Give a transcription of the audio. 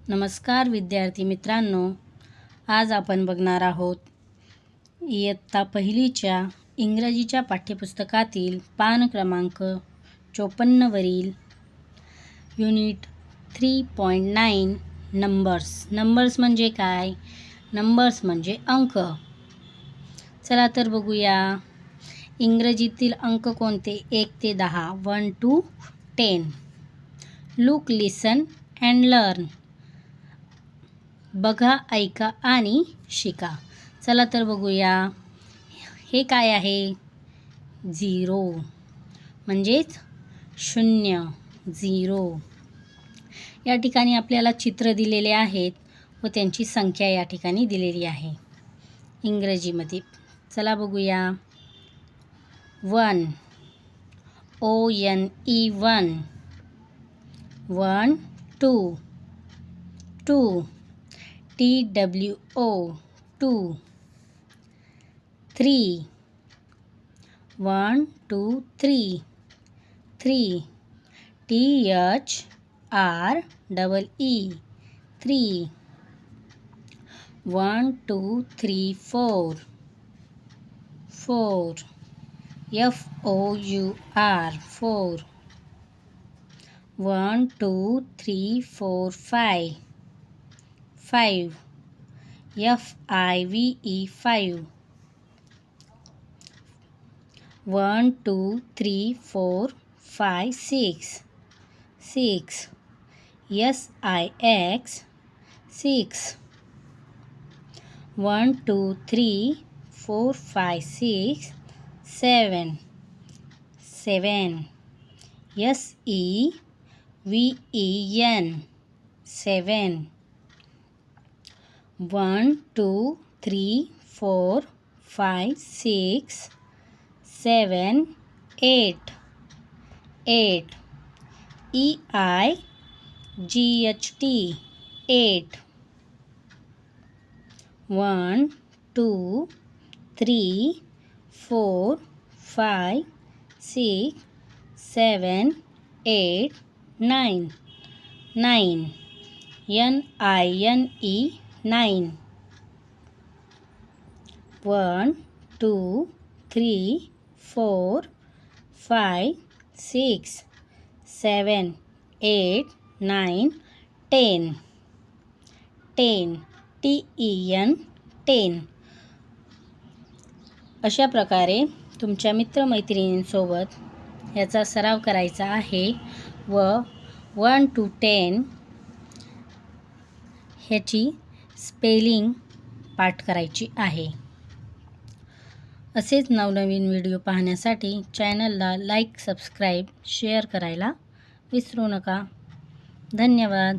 नमस्कार विद्यार्थी मित्रांनो, आज आपण बघणार आहोत इयत्ता पहिलीच्या इंग्रजीच्या पाठ्यपुस्तकातील पान क्रमांक 54 वरील युनिट 3.9 नंबर्स म्हणजे काय? नंबर्स म्हणजे अंक. चला तर बघूया. इंग्रजीतील अंक कोणते? 1 ते 10, 1 to 10. Look, listen and learn. बघा, ऐका आणि शिका. चला तर बघूया. हे काय आहे? 0 म्हणजेच 0, 0. या ठिकाणी आपल्याला चित्र दिलेले आहेत व त्यांची संख्या या ठिकाणी दिलेली आहे इंग्रजीमध्ये. चला बघूया. 1, ONE 1, 1, 2, 2, TWO 2, 3, 1, 2, 3, 3, THREE 3, 1, 2, 3, 4, 4, FOUR 4, 1, 2, 3, 4, 5, 5, FIVE 5, 1, 2, 3, 4, 5, 6, 6, SIX 6, 1, 2, 3, 4, 5, 6, 7, 7, SEVEN 7, 1, 2, 3, 4, 5, 6, 7, 8, 8, EIGHT 8, 1, 2, 3, 4, 5, 6, 7, 8, 9, 9, NINE 9, 1, 2, 3, 4, 5, 6, 7, 8, 9, 10, 10, TEN 10. अशा प्रकारे तुमच्या मित्रमैत्रिणींसोबत याचा सराव करायचा आहे व 1 to 10 ह्याची स्पेलिंग पाठ करायची आहे. असेच नवनवीन व्हिडिओ पाहण्यासाठी चॅनलला लाईक, सबस्क्राईब, शेअर करायला विसरू नका. धन्यवाद.